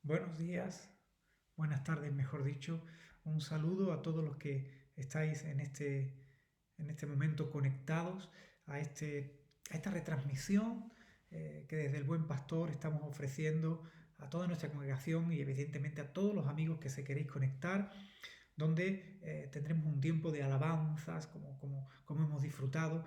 Buenos días, buenas tardes, mejor dicho. Un saludo a todos los que estáis en este momento conectados a esta retransmisión que desde el Buen Pastor estamos ofreciendo a toda nuestra congregación y evidentemente a todos los amigos que se queréis conectar, donde tendremos un tiempo de alabanzas, como hemos disfrutado,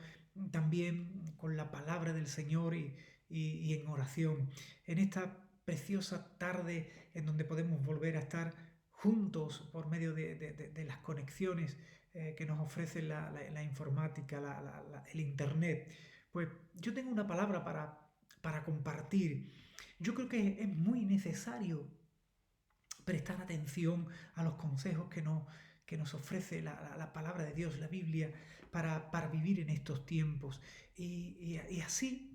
también con la palabra del Señor y en oración. En esta preciosa tarde en donde podemos volver a estar juntos por medio de las conexiones que nos ofrece la informática, el Internet. Pues yo tengo una palabra para compartir. Yo creo que es muy necesario prestar atención a los consejos que nos ofrece la palabra de Dios, la Biblia, para vivir en estos tiempos. Y así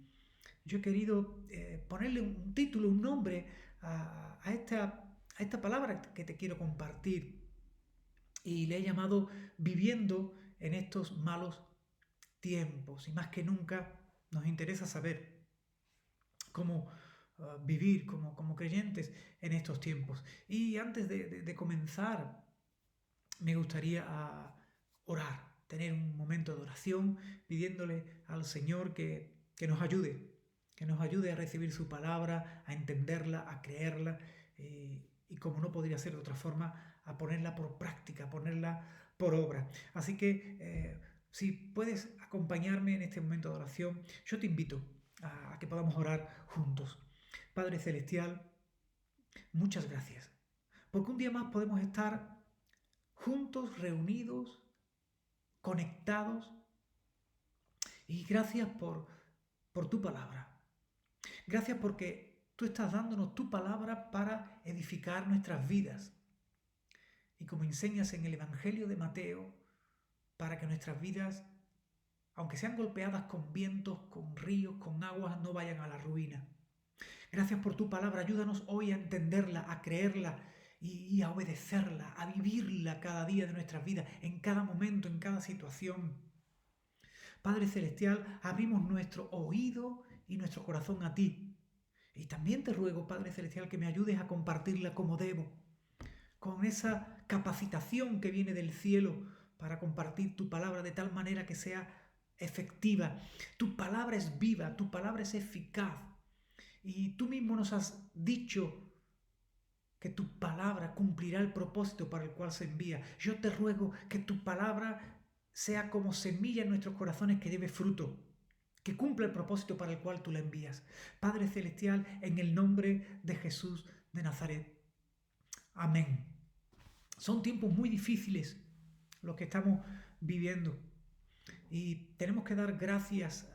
yo he querido ponerle un título, un nombre a esta palabra que te quiero compartir. Y le he llamado Viviendo en estos malos tiempos. Y más que nunca nos interesa saber cómo vivir como creyentes en estos tiempos. Y antes de comenzar, me gustaría orar, tener un momento de oración, pidiéndole al Señor que nos ayude a recibir su palabra, a entenderla, a creerla, y como no podría ser de otra forma, a ponerla por práctica, a ponerla por obra. Así que si puedes acompañarme en este momento de oración, yo te invito a que podamos orar juntos. Padre Celestial, muchas gracias, porque un día más podemos estar juntos, reunidos, conectados, y gracias por tu palabra. Gracias porque tú estás dándonos tu palabra para edificar nuestras vidas. Y como enseñas en el Evangelio de Mateo, para que nuestras vidas, aunque sean golpeadas con vientos, con ríos, con aguas, no vayan a la ruina. Gracias por tu palabra. Ayúdanos hoy a entenderla, a creerla y a obedecerla, a vivirla cada día de nuestras vidas, en cada momento, en cada situación. Padre Celestial, abrimos nuestro oído y nuestro corazón a ti. Y también te ruego, Padre Celestial, que me ayudes a compartirla como debo, con esa capacitación que viene del cielo para compartir tu palabra de tal manera que sea efectiva. Tu palabra es viva, tu palabra es eficaz. Y tú mismo nos has dicho que tu palabra cumplirá el propósito para el cual se envía. Yo te ruego que tu palabra sea como semilla en nuestros corazones que lleve fruto, que cumpla el propósito para el cual tú la envías. Padre Celestial, en el nombre de Jesús de Nazaret. Amén. Son tiempos muy difíciles los que estamos viviendo y tenemos que dar gracias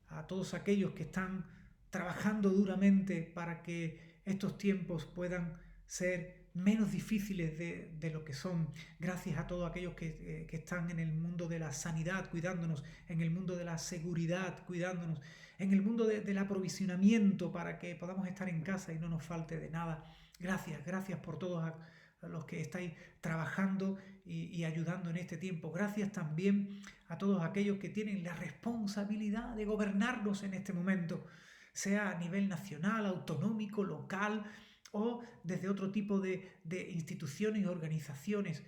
a todos aquellos que están trabajando duramente para que estos tiempos puedan ser menos difíciles de lo que son. Gracias a todos aquellos que están en el mundo de la sanidad cuidándonos, en el mundo de la seguridad cuidándonos, en el mundo del aprovisionamiento para que podamos estar en casa y no nos falte de nada. Gracias, gracias por todos a los que estáis trabajando y ayudando en este tiempo. Gracias también a todos aquellos que tienen la responsabilidad de gobernarnos en este momento, sea a nivel nacional, autonómico, local o desde otro tipo de instituciones y organizaciones,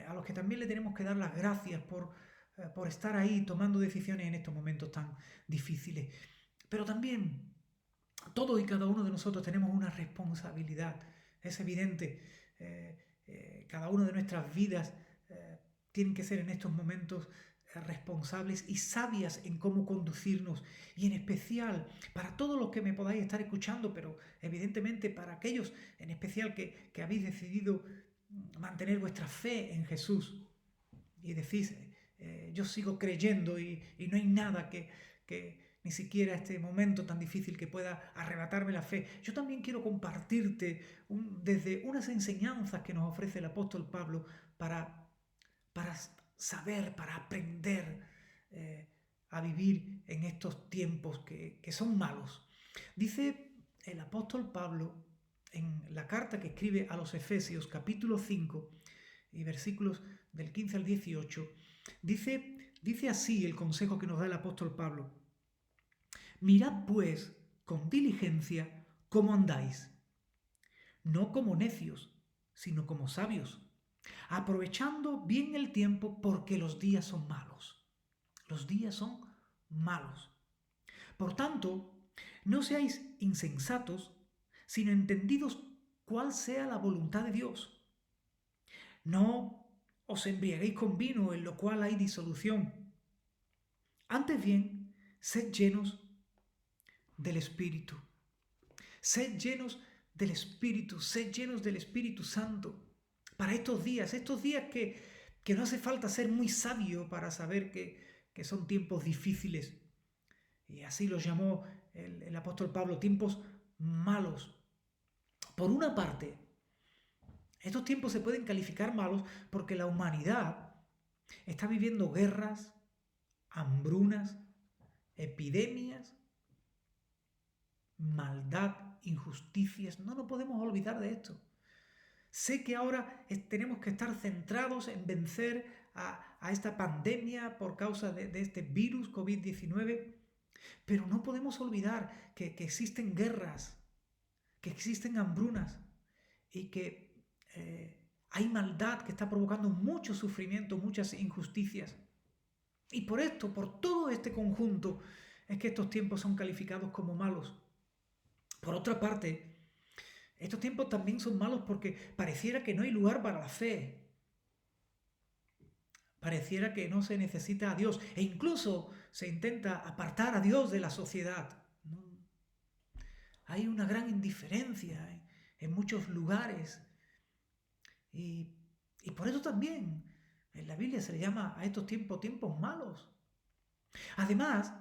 a los que también le tenemos que dar las gracias por estar ahí tomando decisiones en estos momentos tan difíciles. Pero también todos y cada uno de nosotros tenemos una responsabilidad, es evidente. Cada una de nuestras vidas tienen que ser en estos momentos responsables y sabias en cómo conducirnos, y en especial para todos los que me podáis estar escuchando, pero evidentemente para aquellos en especial que habéis decidido mantener vuestra fe en Jesús y decís, yo sigo creyendo y no hay nada que ni siquiera este momento tan difícil que pueda arrebatarme la fe. Yo también quiero compartirte desde unas enseñanzas que nos ofrece el apóstol Pablo para saber, para aprender a vivir en estos tiempos que son malos. Dice el apóstol Pablo en la carta que escribe a los Efesios, capítulo 5 y versículos del 15 al 18, dice así el consejo que nos da el apóstol Pablo: mirad pues con diligencia cómo andáis, no como necios, sino como sabios, aprovechando bien el tiempo porque los días son malos. Los días son malos. Por tanto, no seáis insensatos, sino entendidos cuál sea la voluntad de Dios. No os embriaguéis con vino, en lo cual hay disolución. Antes bien, sed llenos del Espíritu. Sed llenos del Espíritu, sed llenos del Espíritu Santo. Para estos días que no hace falta ser muy sabio para saber que son tiempos difíciles. Y así los llamó el apóstol Pablo, tiempos malos. Por una parte, estos tiempos se pueden calificar malos porque la humanidad está viviendo guerras, hambrunas, epidemias, maldad, injusticias. No nos podemos olvidar de esto. Sé que ahora tenemos que estar centrados en vencer a esta pandemia por causa de este virus COVID-19, pero no podemos olvidar que existen guerras, que existen hambrunas y que hay maldad que está provocando mucho sufrimiento, muchas injusticias. Y por esto, por todo este conjunto, es que estos tiempos son calificados como malos. Por otra parte, estos tiempos también son malos porque pareciera que no hay lugar para la fe. Pareciera que no se necesita a Dios e incluso se intenta apartar a Dios de la sociedad. ¿No? Hay una gran indiferencia en muchos lugares y por eso también en la Biblia se le llama a estos tiempos tiempos malos. Además,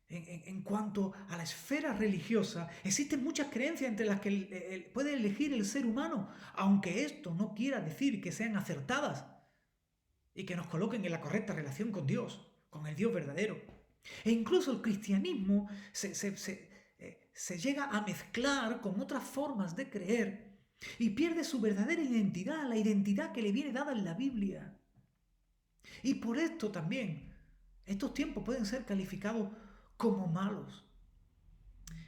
en cuanto a la esfera religiosa, existen muchas creencias entre las que puede elegir el ser humano, aunque esto no quiera decir que sean acertadas y que nos coloquen en la correcta relación con Dios, con el Dios verdadero. E incluso el cristianismo se llega a mezclar con otras formas de creer y pierde su verdadera identidad, la identidad que le viene dada en la Biblia. Y por esto también, estos tiempos pueden ser calificados como malos.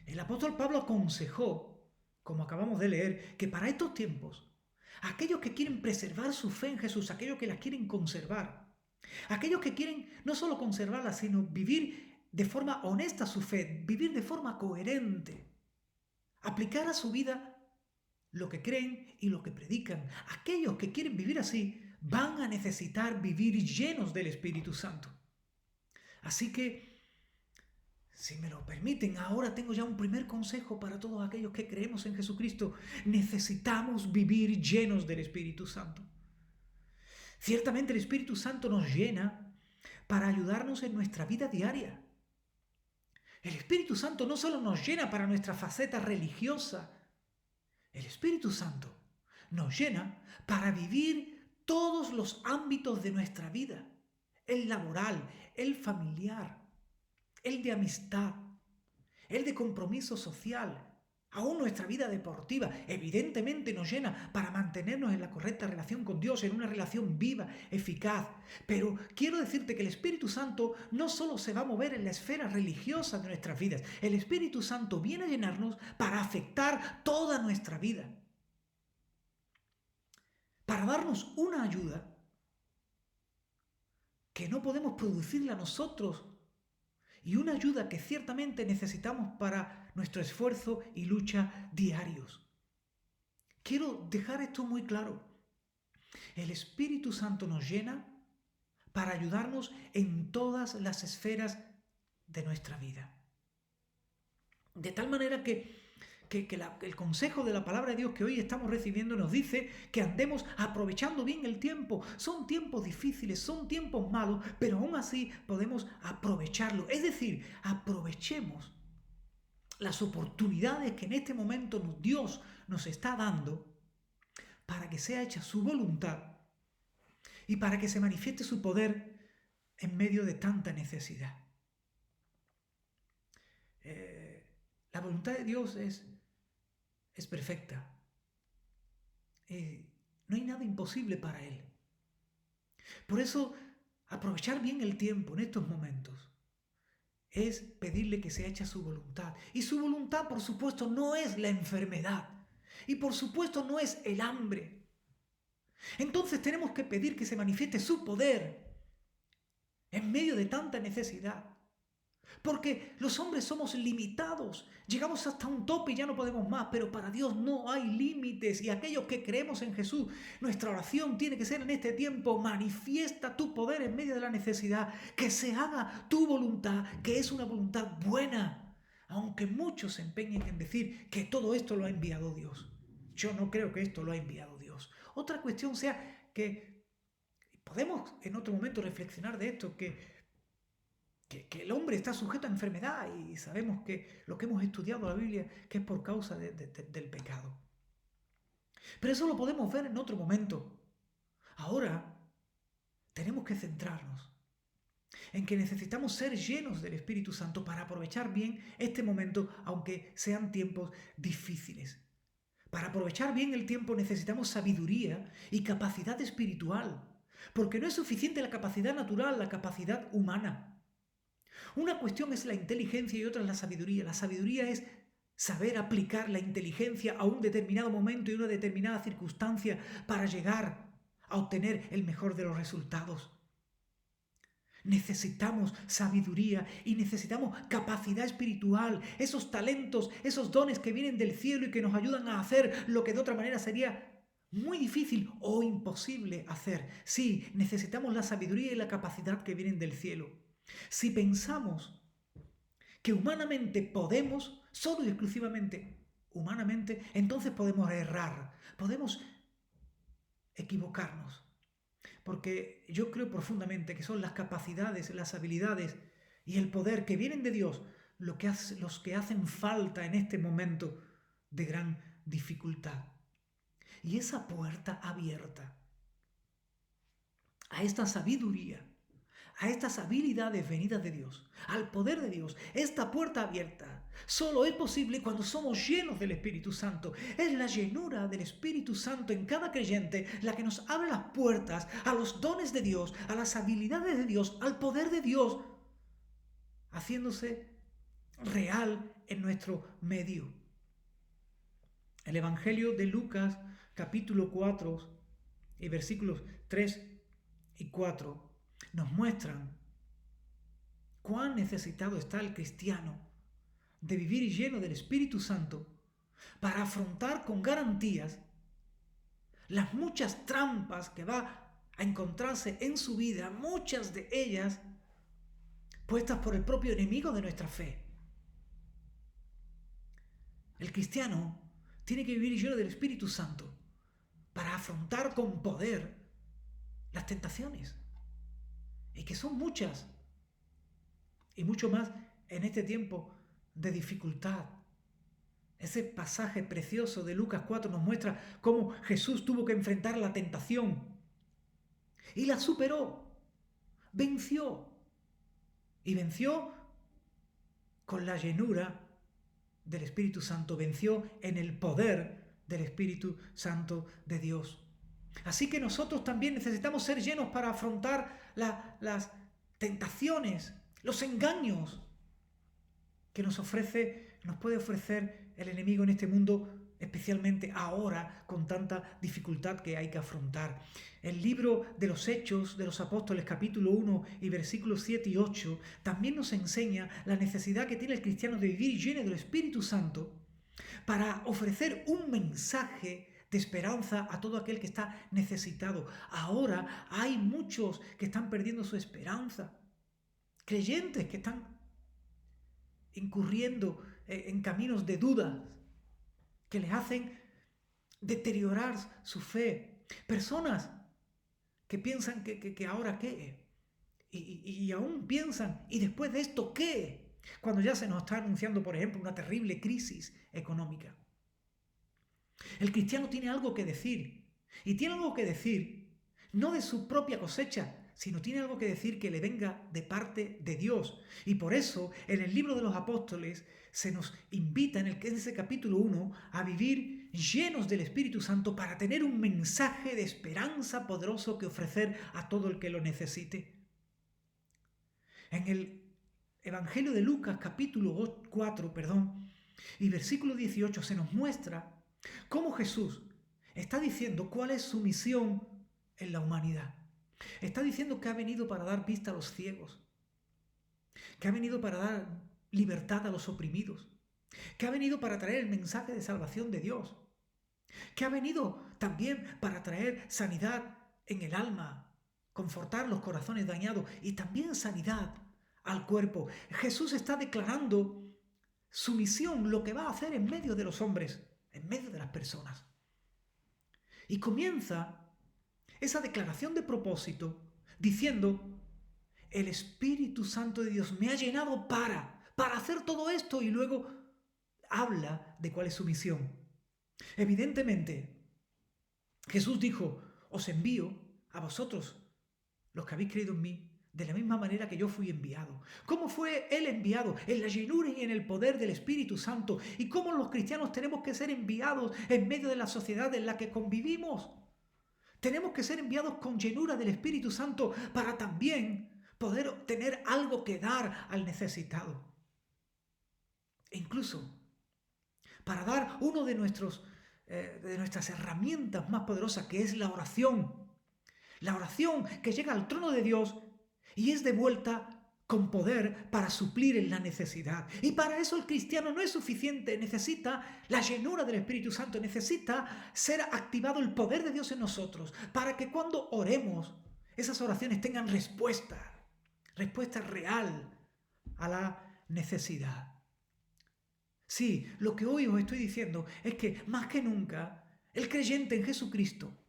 El apóstol Pablo aconsejó, como acabamos de leer, que para estos tiempos, aquellos que quieren preservar su fe en Jesús, aquellos que la quieren conservar, aquellos que quieren no solo conservarla, sino vivir de forma honesta su fe, vivir de forma coherente, aplicar a su vida lo que creen y lo que predican. Aquellos que quieren vivir así van a necesitar vivir llenos del Espíritu Santo. Así que, si me lo permiten, ahora tengo ya un primer consejo para todos aquellos que creemos en Jesucristo. Necesitamos vivir llenos del Espíritu Santo. Ciertamente el Espíritu Santo nos llena para ayudarnos en nuestra vida diaria. El Espíritu Santo no solo nos llena para nuestra faceta religiosa, el Espíritu Santo nos llena para vivir todos los ámbitos de nuestra vida. El laboral, el familiar, el de amistad, el de compromiso social, aún nuestra vida deportiva, evidentemente nos llena para mantenernos en la correcta relación con Dios, en una relación viva, eficaz. Pero quiero decirte que el Espíritu Santo no solo se va a mover en la esfera religiosa de nuestras vidas, el Espíritu Santo viene a llenarnos para afectar toda nuestra vida, para darnos una ayuda que no podemos producirla nosotros y una ayuda que ciertamente necesitamos para nuestro esfuerzo y lucha diarios. Quiero dejar esto muy claro. El Espíritu Santo nos llena para ayudarnos en todas las esferas de nuestra vida. De tal manera que el consejo de la palabra de Dios que hoy estamos recibiendo nos dice que andemos aprovechando bien el tiempo. Son tiempos difíciles, son tiempos malos, pero aún así podemos aprovecharlo. Es decir, aprovechemos las oportunidades que en este momento Dios nos está dando para que sea hecha su voluntad y para que se manifieste su poder en medio de tanta necesidad. La voluntad de Dios es perfecta. No hay nada imposible para Él. Por eso, aprovechar bien el tiempo en estos momentos es pedirle que sea hecha su voluntad. Y su voluntad, por supuesto, no es la enfermedad. Y por supuesto no es el hambre. Entonces tenemos que pedir que se manifieste su poder en medio de tanta necesidad. Porque los hombres somos limitados. Llegamos hasta un tope y ya no podemos más. Pero para Dios no hay límites. Y aquellos que creemos en Jesús, nuestra oración tiene que ser en este tiempo: manifiesta tu poder en medio de la necesidad. Que se haga tu voluntad, que es una voluntad buena. Aunque muchos se empeñen en decir que todo esto lo ha enviado Dios. Yo no creo que esto lo ha enviado Dios. Otra cuestión sea que podemos en otro momento reflexionar de esto, que el hombre está sujeto a enfermedad, y sabemos que lo que hemos estudiado en la Biblia, que es por causa del pecado. Pero eso lo podemos ver en otro momento. Ahora tenemos que centrarnos en que necesitamos ser llenos del Espíritu Santo para aprovechar bien este momento, aunque sean tiempos difíciles. Para aprovechar bien el tiempo necesitamos sabiduría y capacidad espiritual, porque no es suficiente la capacidad natural, la capacidad humana. Una cuestión es la inteligencia y otra es la sabiduría. La sabiduría es saber aplicar la inteligencia a un determinado momento y una determinada circunstancia para llegar a obtener el mejor de los resultados. Necesitamos sabiduría y necesitamos capacidad espiritual, esos talentos, esos dones que vienen del cielo y que nos ayudan a hacer lo que de otra manera sería muy difícil o imposible hacer. Sí, necesitamos la sabiduría y la capacidad que vienen del cielo. Si pensamos que humanamente podemos, solo y exclusivamente humanamente, entonces podemos errar, podemos equivocarnos. Porque yo creo profundamente que son las capacidades, las habilidades y el poder que vienen de Dios los que hacen falta en este momento de gran dificultad. Y esa puerta abierta a esta sabiduría, a estas habilidades venidas de Dios, al poder de Dios, esta puerta abierta solo es posible cuando somos llenos del Espíritu Santo. Es la llenura del Espíritu Santo en cada creyente la que nos abre las puertas a los dones de Dios, a las habilidades de Dios, al poder de Dios, haciéndose real en nuestro medio. El Evangelio de Lucas, capítulo 4 y versículos 3 y 4 nos muestran cuán necesitado está el cristiano de vivir lleno del Espíritu Santo para afrontar con garantías las muchas trampas que va a encontrarse en su vida, muchas de ellas puestas por el propio enemigo de nuestra fe. El cristiano tiene que vivir lleno del Espíritu Santo para afrontar con poder las tentaciones, y que son muchas, y mucho más en este tiempo de dificultad. Ese pasaje precioso de Lucas 4 nos muestra cómo Jesús tuvo que enfrentar la tentación y la superó, venció, y venció con la llenura del Espíritu Santo, venció en el poder del Espíritu Santo de Dios. Así que nosotros también necesitamos ser llenos para afrontar las tentaciones, los engaños que nos puede ofrecer el enemigo en este mundo, especialmente ahora con tanta dificultad que hay que afrontar. El libro de los Hechos de los Apóstoles, capítulo 1 y versículos 7 y 8, también nos enseña la necesidad que tiene el cristiano de vivir lleno del Espíritu Santo para ofrecer un mensaje de esperanza a todo aquel que está necesitado. Ahora hay muchos que están perdiendo su esperanza, creyentes que están incurriendo en caminos de dudas que les hacen deteriorar su fe. Personas que piensan que ahora qué, y aún piensan, ¿y después de esto qué? Cuando ya se nos está anunciando, por ejemplo, una terrible crisis económica. El cristiano tiene algo que decir, y tiene algo que decir no de su propia cosecha, sino tiene algo que decir que le venga de parte de Dios. Y por eso en el libro de los Apóstoles se nos invita en ese capítulo 1 a vivir llenos del Espíritu Santo para tener un mensaje de esperanza poderoso que ofrecer a todo el que lo necesite. En el Evangelio de Lucas capítulo 4, y versículo 18 se nos muestra Cómo Jesús está diciendo cuál es su misión en la humanidad. Está diciendo que ha venido para dar vista a los ciegos, que ha venido para dar libertad a los oprimidos, que ha venido para traer el mensaje de salvación de Dios, que ha venido también para traer sanidad en el alma, confortar los corazones dañados y también sanidad al cuerpo. Jesús está declarando su misión, lo que va a hacer en medio de los hombres, en medio de las personas. Y comienza esa declaración de propósito diciendo: el Espíritu Santo de Dios me ha llenado para hacer todo esto, y luego habla de cuál es su misión. Evidentemente, Jesús dijo: os envío a vosotros, los que habéis creído en mí, de la misma manera que yo fui enviado. ¿Cómo fue Él enviado? En la llenura y en el poder del Espíritu Santo. ¿Y cómo los cristianos tenemos que ser enviados en medio de la sociedad en la que convivimos? Tenemos que ser enviados con llenura del Espíritu Santo para también poder tener algo que dar al necesitado. E incluso para dar uno de nuestras herramientas más poderosas, que es la oración. La oración que llega al trono de Dios y es devuelta con poder para suplir en la necesidad. Y para eso el cristiano no es suficiente, necesita la llenura del Espíritu Santo, necesita ser activado el poder de Dios en nosotros, para que cuando oremos, esas oraciones tengan respuesta real a la necesidad. Sí, lo que hoy os estoy diciendo es que más que nunca, el creyente en Jesucristo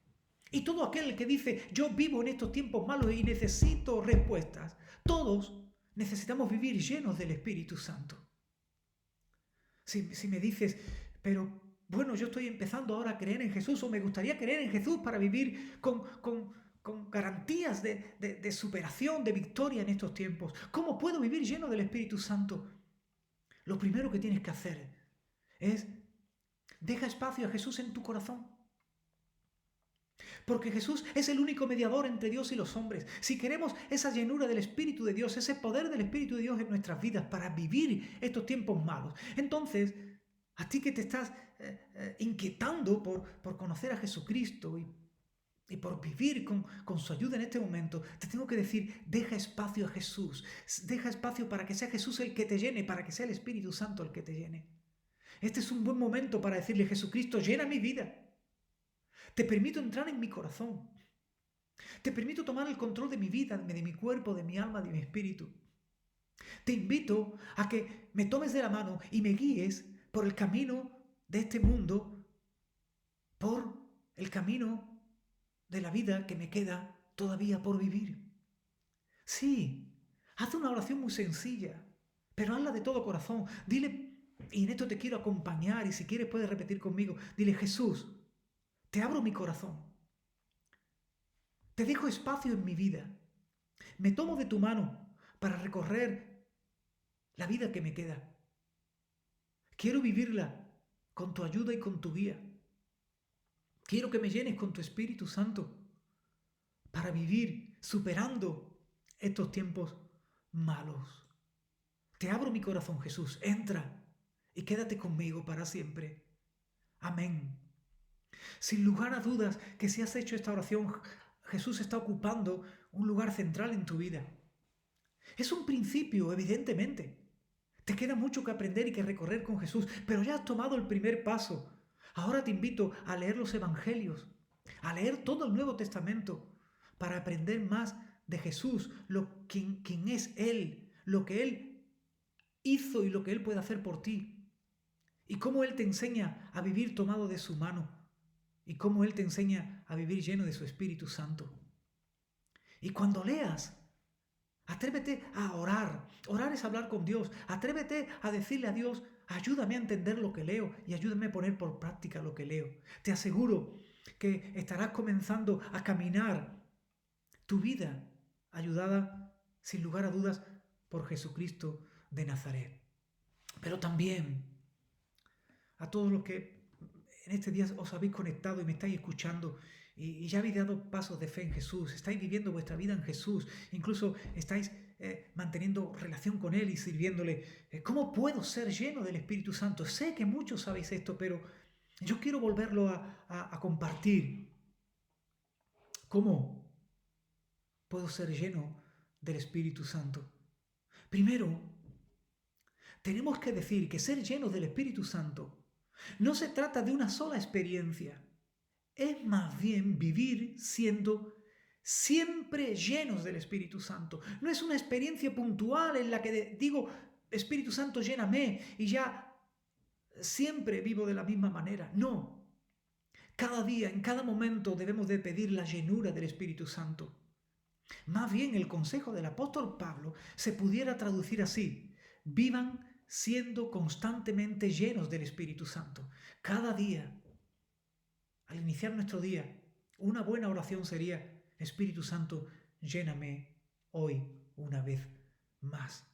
y todo aquel que dice: yo vivo en estos tiempos malos y necesito respuestas, todos necesitamos vivir llenos del Espíritu Santo. Si me dices: pero bueno, yo estoy empezando ahora a creer en Jesús, o me gustaría creer en Jesús para vivir con garantías de superación, de victoria en estos tiempos, ¿cómo puedo vivir lleno del Espíritu Santo? Lo primero que tienes que hacer es: deja espacio a Jesús en tu corazón. Porque Jesús es el único mediador entre Dios y los hombres. Si queremos esa llenura del Espíritu de Dios, ese poder del Espíritu de Dios en nuestras vidas para vivir estos tiempos malos, entonces, a ti que te estás inquietando por conocer a Jesucristo y por vivir con su ayuda en este momento, te tengo que decir: deja espacio a Jesús. Deja espacio para que sea Jesús el que te llene, para que sea el Espíritu Santo el que te llene. Este es un buen momento para decirle: Jesucristo, llena mi vida. Te permito entrar en mi corazón. Te permito tomar el control de mi vida, de mi cuerpo, de mi alma, de mi espíritu. Te invito a que me tomes de la mano y me guíes por el camino de este mundo, por el camino de la vida que me queda todavía por vivir. Sí, haz una oración muy sencilla, pero hazla de todo corazón. Dile, y en esto te quiero acompañar, y si quieres puedes repetir conmigo, dile: Jesús, te abro mi corazón. Te dejo espacio en mi vida. Me tomo de tu mano para recorrer la vida que me queda. Quiero vivirla con tu ayuda y con tu guía. Quiero que me llenes con tu Espíritu Santo para vivir superando estos tiempos malos. Te abro mi corazón, Jesús. Entra y quédate conmigo para siempre. Amén. Sin lugar a dudas que si has hecho esta oración, Jesús está ocupando un lugar central en tu vida. Es un principio, evidentemente. Te queda mucho que aprender y que recorrer con Jesús, pero ya has tomado el primer paso. Ahora te invito a leer los Evangelios, a leer todo el Nuevo Testamento, para aprender más de Jesús, quién es Él, lo que Él hizo y lo que Él puede hacer por ti. Y cómo Él te enseña a vivir tomado de su mano. Y cómo Él te enseña a vivir lleno de su Espíritu Santo. Y cuando leas, atrévete a orar. Orar es hablar con Dios. Atrévete a decirle a Dios: ayúdame a entender lo que leo y ayúdame a poner por práctica lo que leo. Te aseguro que estarás comenzando a caminar tu vida ayudada, sin lugar a dudas, por Jesucristo de Nazaret. Pero también a todos los que en este día os habéis conectado y me estáis escuchando y ya habéis dado pasos de fe en Jesús, estáis viviendo vuestra vida en Jesús, incluso estáis manteniendo relación con Él y sirviéndole. ¿Cómo puedo ser lleno del Espíritu Santo? Sé que muchos sabéis esto, pero Yo quiero volverlo a compartir. ¿Cómo puedo ser lleno del Espíritu Santo? Primero, tenemos que decir que ser llenos del Espíritu Santo no se trata de una sola experiencia. Es más bien vivir siendo siempre llenos del Espíritu Santo. No es una experiencia puntual en la que digo, Espíritu Santo, lléname, y ya siempre vivo de la misma manera. No. Cada día, en cada momento debemos de pedir la llenura del Espíritu Santo. Más bien el consejo del apóstol Pablo se pudiera traducir así: vivan siendo constantemente llenos del Espíritu Santo. Cada día, al iniciar nuestro día, una buena oración sería: Espíritu Santo, lléname hoy una vez más.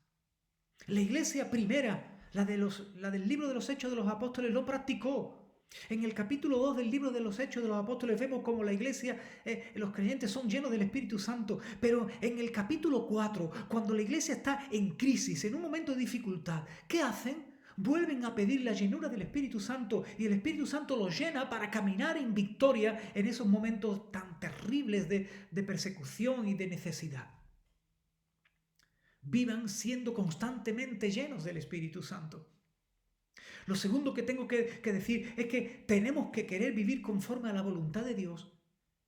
La iglesia primera, la del libro de los Hechos de los Apóstoles, lo practicó. En el capítulo 2 del libro de los Hechos de los Apóstoles vemos cómo la iglesia, los creyentes son llenos del Espíritu Santo. Pero en el capítulo 4, cuando la iglesia está en crisis, en un momento de dificultad, ¿qué hacen? Vuelven a pedir la llenura del Espíritu Santo, y el Espíritu Santo los llena para caminar en victoria en esos momentos tan terribles de persecución y de necesidad. Vivan siendo constantemente llenos del Espíritu Santo. Lo segundo que tengo que decir es que tenemos que querer vivir conforme a la voluntad de Dios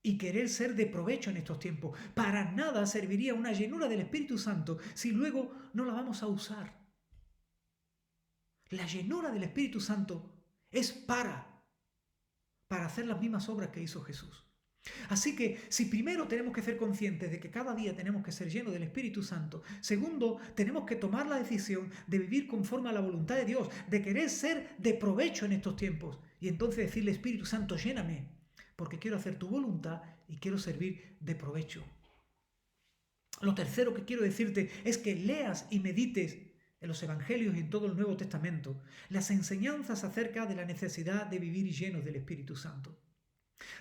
y querer ser de provecho en estos tiempos. Para nada serviría una llenura del Espíritu Santo si luego no la vamos a usar. La llenura del Espíritu Santo es para hacer las mismas obras que hizo Jesús. Así que si primero tenemos que ser conscientes de que cada día tenemos que ser llenos del Espíritu Santo, segundo, tenemos que tomar la decisión de vivir conforme a la voluntad de Dios, de querer ser de provecho en estos tiempos, y entonces decirle: Espíritu Santo, lléname, porque quiero hacer tu voluntad y quiero servir de provecho. Lo tercero que quiero decirte es que leas y medites en los Evangelios y en todo el Nuevo Testamento las enseñanzas acerca de la necesidad de vivir llenos del Espíritu Santo.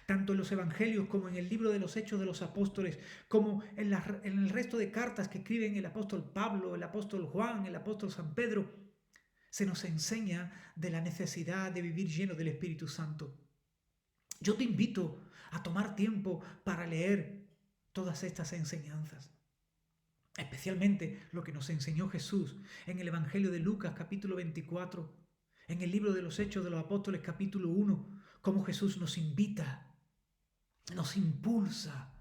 Tanto en los Evangelios como en el libro de los Hechos de los Apóstoles, como en el resto de cartas que escriben el apóstol Pablo, el apóstol Juan, el apóstol San Pedro, se nos enseña de la necesidad de vivir lleno del Espíritu Santo. Yo te invito a tomar tiempo para leer todas estas enseñanzas, especialmente lo que nos enseñó Jesús en el Evangelio de Lucas capítulo 24, en el libro de los Hechos de los Apóstoles capítulo 1, cómo Jesús nos invita, nos impulsa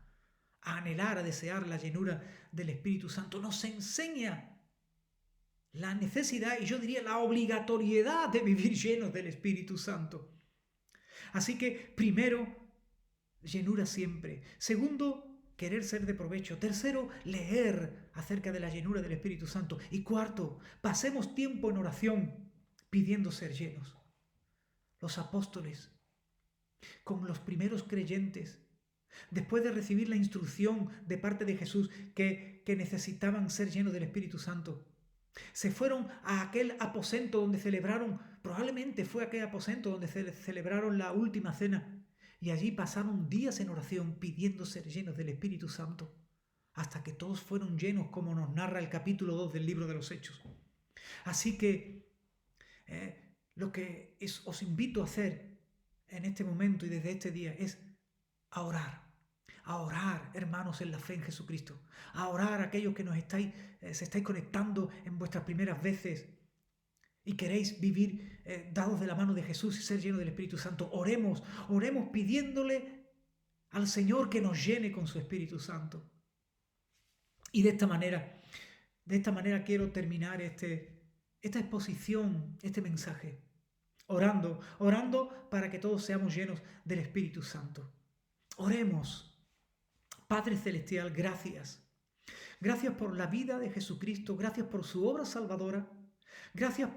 a anhelar, a desear la llenura del Espíritu Santo, nos enseña la necesidad y yo diría la obligatoriedad de vivir llenos del Espíritu Santo. Así que primero, llenura siempre. Segundo, querer ser de provecho. Tercero, leer acerca de la llenura del Espíritu Santo. Y cuarto, pasemos tiempo en oración pidiendo ser llenos. Los apóstoles, con los primeros creyentes, después de recibir la instrucción de parte de Jesús que necesitaban ser llenos del Espíritu Santo, se fueron a aquel aposento donde celebraron, probablemente fue aquel aposento donde celebraron la última cena, y allí pasaron días en oración pidiendo ser llenos del Espíritu Santo, hasta que todos fueron llenos, como nos narra el capítulo 2 del libro de los Hechos. Así que lo que os invito a hacer en este momento y desde este día es a orar, hermanos, en la fe en Jesucristo, a orar a aquellos que se estáis conectando en vuestras primeras veces y queréis vivir dados de la mano de Jesús y ser llenos del Espíritu Santo. Oremos pidiéndole al Señor que nos llene con su Espíritu Santo. Y de esta manera quiero terminar esta exposición, este mensaje, orando para que todos seamos llenos del Espíritu Santo. Oremos. Padre Celestial, gracias. Gracias por la vida de Jesucristo, gracias por su obra salvadora, gracias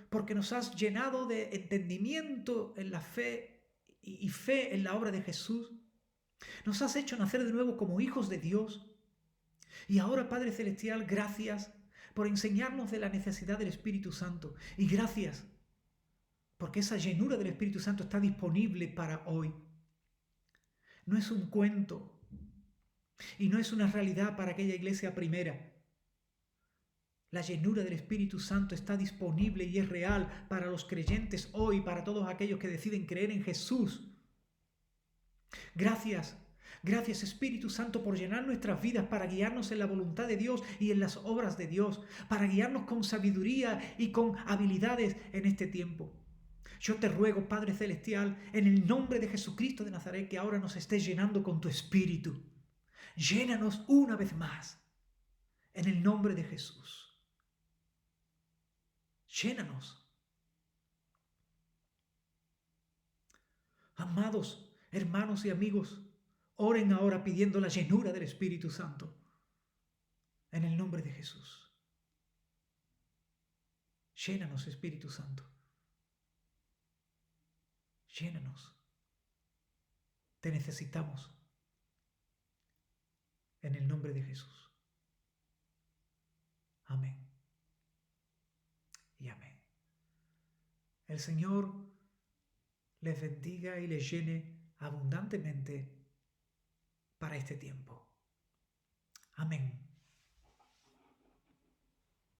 porque nos has llenado de entendimiento en la fe y fe en la obra de Jesús. Nos has hecho nacer de nuevo como hijos de Dios. Y ahora, Padre Celestial, gracias por enseñarnos de la necesidad del Espíritu Santo. Y gracias porque esa llenura del Espíritu Santo está disponible para hoy. No es un cuento y no es una realidad para aquella iglesia primera. La llenura del Espíritu Santo está disponible y es real para los creyentes hoy, para todos aquellos que deciden creer en Jesús. Gracias, gracias Espíritu Santo por llenar nuestras vidas para guiarnos en la voluntad de Dios y en las obras de Dios, para guiarnos con sabiduría y con habilidades en este tiempo. Yo te ruego, Padre Celestial, en el nombre de Jesucristo de Nazaret, que ahora nos estés llenando con tu Espíritu. Llénanos una vez más, en el nombre de Jesús. Llénanos. Amados hermanos y amigos, oren ahora pidiendo la llenura del Espíritu Santo, en el nombre de Jesús. Llénanos, Espíritu Santo. Llénanos. Te necesitamos. En el nombre de Jesús. Amén. Y amén. El Señor les bendiga y les llene abundantemente para este tiempo. Amén.